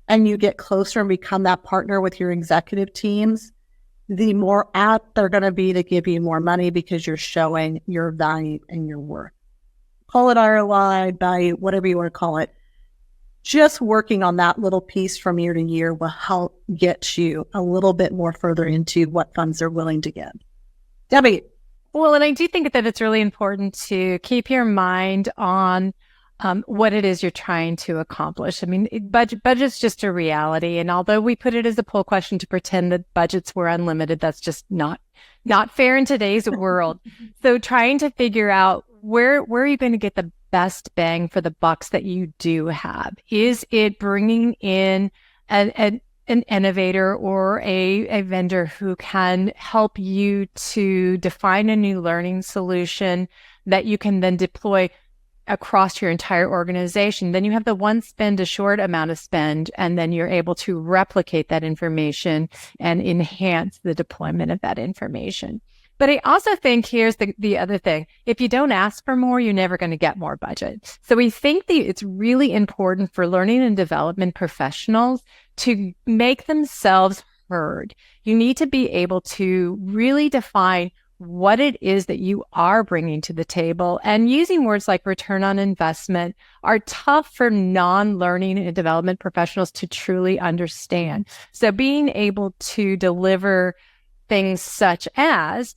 and you get closer and become that partner with your executive teams, the more apt they're going to be to give you more money because you're showing your value and your worth. Call it ROI, value, whatever you want to call it. Just working on that little piece from year to year will help get you a little bit more further into what funds they're willing to give. Debbie. Well, and I do think that it's really important to keep your mind on what it is you're trying to accomplish. I mean, budget's just a reality. And although we put it as a poll question to pretend that budgets were unlimited, that's just not fair in today's world. So trying to figure out where are you going to get the best bang for the bucks that you do have? Is it bringing in an innovator or a vendor who can help you to define a new learning solution that you can then deploy across your entire organization? Then you have the one spend, a short amount of spend, and then you're able to replicate that information and enhance the deployment of that information. But I also think here's the other thing. If you don't ask for more, you're never going to get more budget. So we think that it's really important for learning and development professionals to make themselves heard. You need to be able to really define what it is that you are bringing to the table, and using words like return on investment are tough for non-learning and development professionals to truly understand. So being able to deliver things such as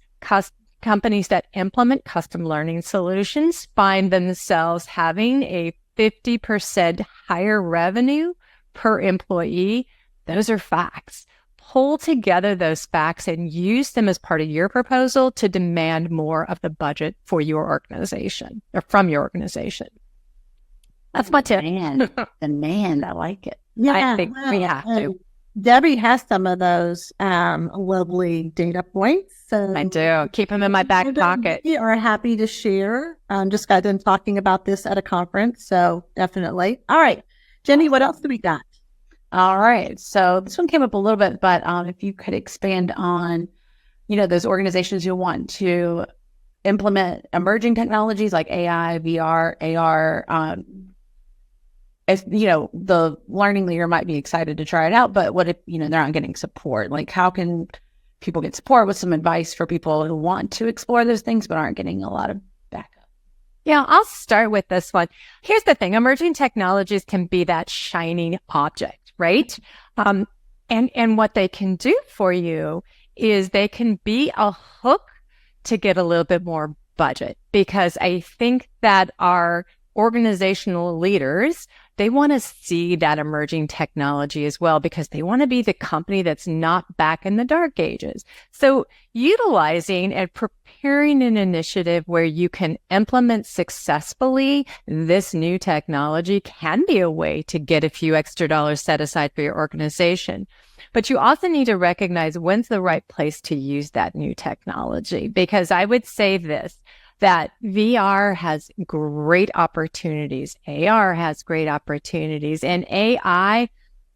companies that implement custom learning solutions find themselves having a 50% higher revenue per employee. Those are facts. Pull together those facts and use them as part of your proposal to demand more of the budget for your organization or from your organization. That's my tip. Demand. I like it. Yeah, I think we have to. Debbie has some of those lovely data points. So I do. Keep them in my back pocket. We are happy to share. Just got done talking about this at a conference, so definitely. All right, Jenny, what else do we got? All right. So this one came up a little bit, but if you could expand on, those organizations you want to implement emerging technologies like AI, VR, AR, if, the learning leader might be excited to try it out, but what if, they're not getting support? Like, how can people get support? With some advice for people who want to explore those things, but aren't getting a lot of backup? Yeah, I'll start with this one. Here's the thing. Emerging technologies can be that shining object, right? And what they can do for you is they can be a hook to get a little bit more budget, because I think that our organizational leaders, they want to see that emerging technology as well, because they want to be the company that's not back in the dark ages. So utilizing and preparing an initiative where you can implement successfully this new technology can be a way to get a few extra dollars set aside for your organization. But you also need to recognize when's the right place to use that new technology, because I would say this, that VR has great opportunities. AR has great opportunities. And AI,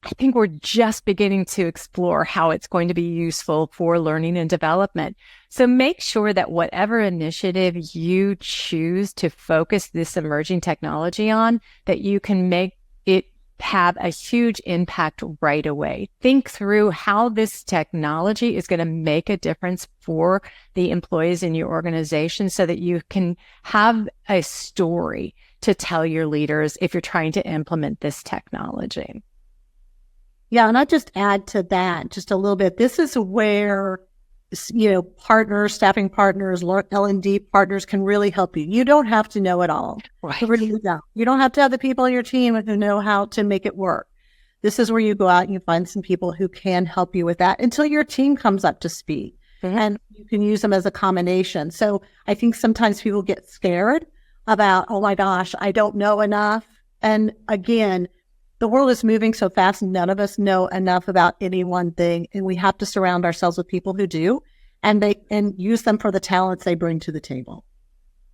I think we're just beginning to explore how it's going to be useful for learning and development. So make sure that whatever initiative you choose to focus this emerging technology on, that you can make it have a huge impact right away. Think through how this technology is going to make a difference for the employees in your organization so that you can have a story to tell your leaders if you're trying to implement this technology. Yeah, and I just add to that just a little bit. This is where, partners, staffing partners, L&D partners can really help you. You don't have to know it all. Right. You really don't. You don't have to have the people on your team who know how to make it work. This is where you go out and you find some people who can help you with that until your team comes up to speed. Mm-hmm. And you can use them as a combination. So I think sometimes people get scared about, oh my gosh, I don't know enough. And again, the world is moving so fast, none of us know enough about any one thing. And we have to surround ourselves with people who do, and use them for the talents they bring to the table.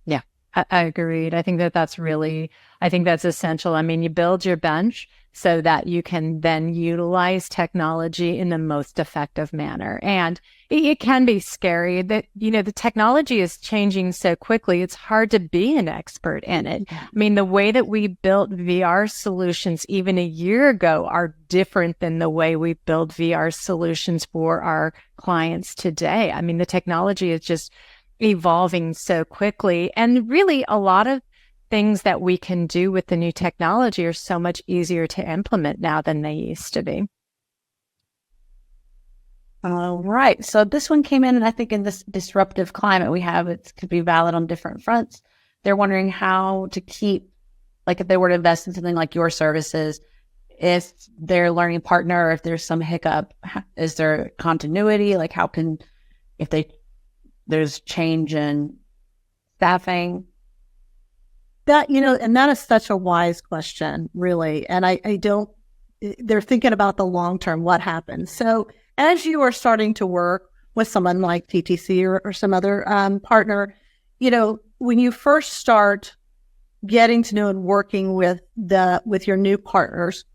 Yeah, I agreed. I think that's essential. I mean, you build your bench so that you can then utilize technology in the most effective manner. And it can be scary that, the technology is changing so quickly. It's hard to be an expert in it. I mean, the way that we built VR solutions even a year ago are different than the way we build VR solutions for our clients today. I mean, the technology is just evolving so quickly. And really, a lot of things that we can do with the new technology are so much easier to implement now than they used to be. All right. So this one came in, and I think in this disruptive climate we have, it could be valid on different fronts. They're wondering how to keep, like if they were to invest in something like your services, if their learning partner, or if there's some hiccup, is there continuity? Like there's change in staffing? That, and that is such a wise question, really. And they're thinking about the long term, what happens. So as you are starting to work with someone like TTC or some other partner, when you first start getting to know and working with your new partners,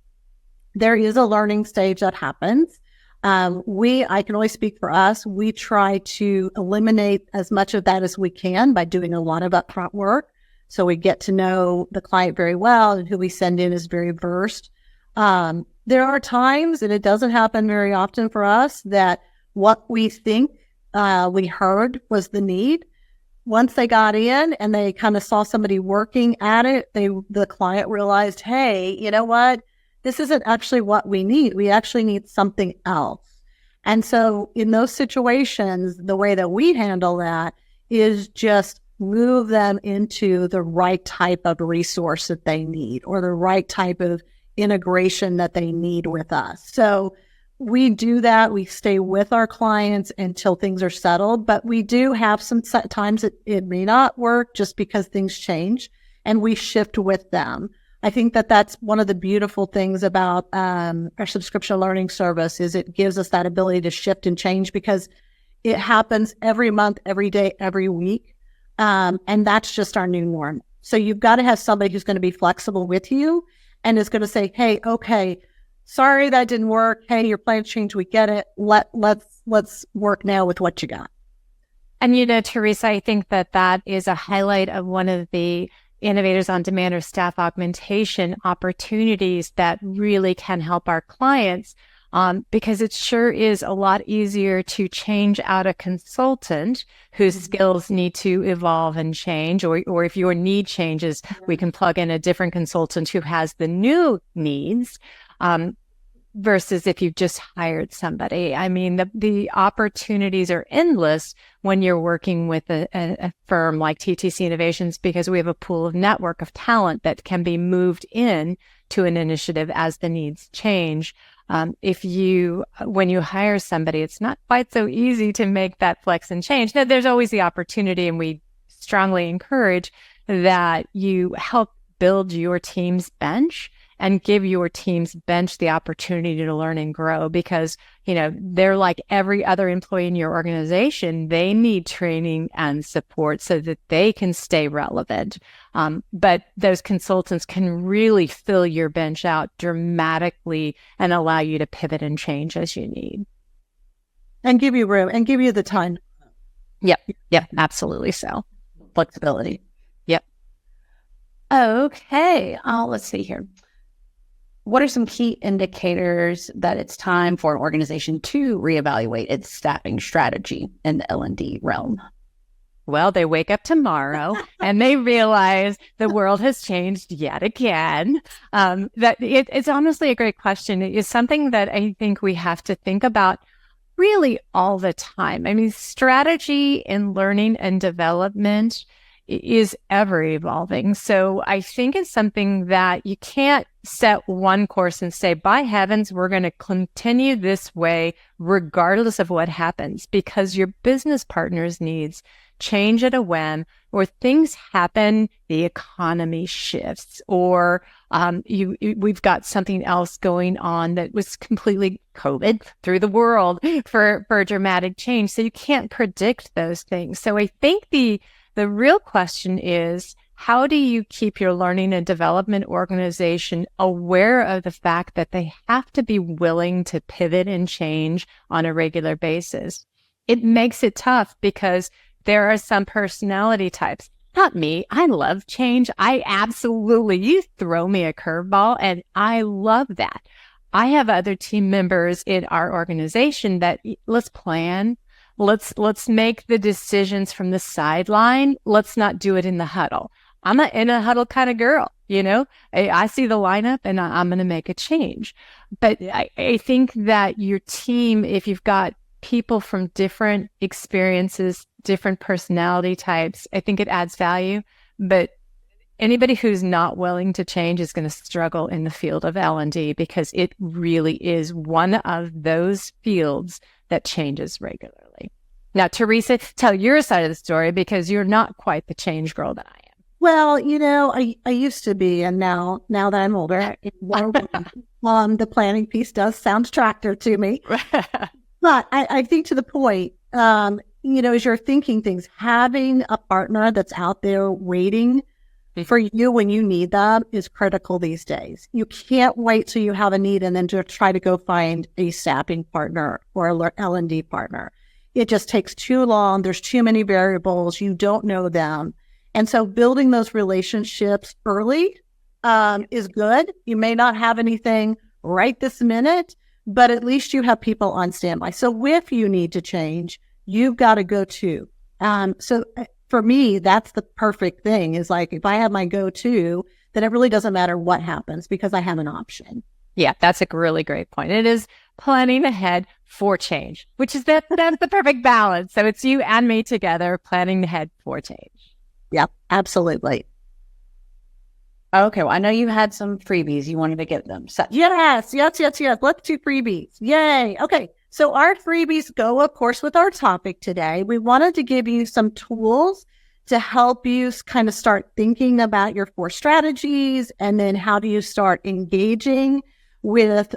there is a learning stage that happens. I can only speak for us. We try to eliminate as much of that as we can by doing a lot of upfront work. So we get to know the client very well, and who we send in is very versed. There are times, and it doesn't happen very often for us, that what we think we heard was the need. Once they got in and they kind of saw somebody working at it, the client realized, hey, you know what? This isn't actually what we need. We actually need something else. And so in those situations, the way that we handle that is just move them into the right type of resource that they need, or the right type of integration that they need with us. So we do that. We stay with our clients until things are settled, but we do have some times it may not work just because things change, and we shift with them. I think that's one of the beautiful things about our subscription learning service is it gives us that ability to shift and change, because it happens every month, every day, every week. And that's just our new norm. So you've got to have somebody who's going to be flexible with you and is going to say, hey, okay, sorry, that didn't work. Hey, your plan changed. We get it. Let's work now with what you got. And, Teresa, I think that is a highlight of one of the Innovators on Demand or staff augmentation opportunities that really can help our clients, because it sure is a lot easier to change out a consultant whose skills need to evolve and change, or if your need changes, we can plug in a different consultant who has the new needs, versus if you've just hired somebody. I mean, the opportunities are endless when you're working with a firm like TTC Innovations, because we have a pool of network of talent that can be moved in to an initiative as the needs change. When you hire somebody, it's not quite so easy to make that flex and change. Now, there's always the opportunity, and we strongly encourage that you help build your team's bench and give your team's bench the opportunity to learn and grow, because, they're like every other employee in your organization. They need training and support so that they can stay relevant. But those consultants can really fill your bench out dramatically and allow you to pivot and change as you need. And give you room and give you the time. Yep, absolutely so. Flexibility. Yep. Okay, let's see here. What are some key indicators that it's time for an organization to reevaluate its staffing strategy in the L&D realm? Well, they wake up tomorrow and they realize the world has changed yet again. It's honestly a great question. It is something that I think we have to think about really all the time. I mean, strategy in learning and development is ever evolving. So I think it's something that you can't set one course and say, by heavens, we're going to continue this way regardless of what happens, because your business partner's needs change at a whim, or things happen, the economy shifts, or we've got something else going on that was completely COVID through the world for dramatic change. So you can't predict those things. So I think the real question is, how do you keep your learning and development organization aware of the fact that they have to be willing to pivot and change on a regular basis? It makes it tough because there are some personality types. Not me. I love change. You throw me a curveball and I love that. I have other team members in our organization that let's plan. Let's make the decisions from the sideline. Let's not do it in the huddle. I'm an in a huddle kind of girl, I see the lineup and I'm going to make a change. But I think that your team, if you've got people from different experiences, different personality types, I think it adds value. But anybody who's not willing to change is going to struggle in the field of L&D, because it really is one of those fields that changes regularly. Now, Teresa, tell your side of the story, because you're not quite the change girl that I am. Well, I used to be, and now that I'm older, the planning piece does sound attractive to me. But I think to the point, as you're thinking things, having a partner that's out there waiting for you when you need them is critical these days. You can't wait till you have a need and then to try to go find a staffing partner or a L&D partner. It just takes too long. There's too many variables. You don't know them. And so building those relationships early is good. You may not have anything right this minute, but at least you have people on standby. So if you need to change, you've got to go to. So for me, that's the perfect thing, is like, if I have my go-to, then it really doesn't matter what happens because I have an option. Yeah, that's a really great point. It is planning ahead for change, which is that's the perfect balance. So it's you and me together planning ahead for change. Yep, absolutely. Okay, well, I know you had some freebies you wanted to give them. So- Yes. Let's do freebies. Yay. Okay, so our freebies go, of course, with our topic today. We wanted to give you some tools to help you kind of start thinking about your 4 strategies, and then how do you start engaging with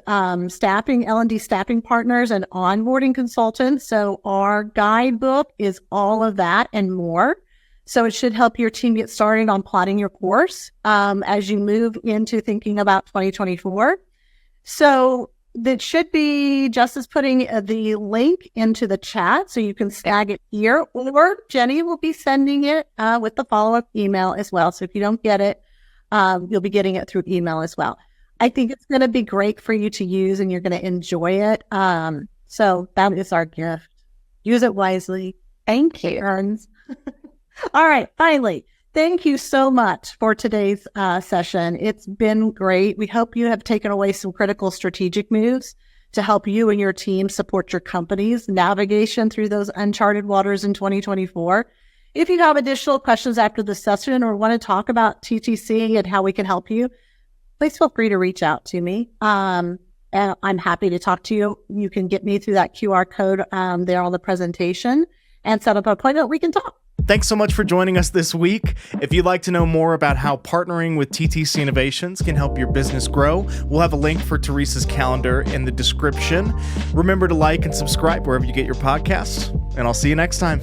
staffing, L&D staffing partners and onboarding consultants. So our guidebook is all of that and more. So it should help your team get started on plotting your course as you move into thinking about 2024. So that should be just as putting the link into the chat so you can snag it here, or Jenny will be sending it with the follow-up email as well. So if you don't get it, you'll be getting it through email as well. I think it's going to be great for you to use and you're going to enjoy it. So that is our gift. Use it wisely. Thank you. All right. Finally, thank you so much for today's session. It's been great. We hope you have taken away some critical strategic moves to help you and your team support your company's navigation through those uncharted waters in 2024. If you have additional questions after the session or want to talk about TTC and how we can help you, please feel free to reach out to me. And I'm happy to talk to you. You can get me through that QR code there on the presentation and set up an appointment. We can talk. Thanks so much for joining us this week. If you'd like to know more about how partnering with TTC Innovations can help your business grow, we'll have a link for Teresa's calendar in the description. Remember to like and subscribe wherever you get your podcasts, and I'll see you next time.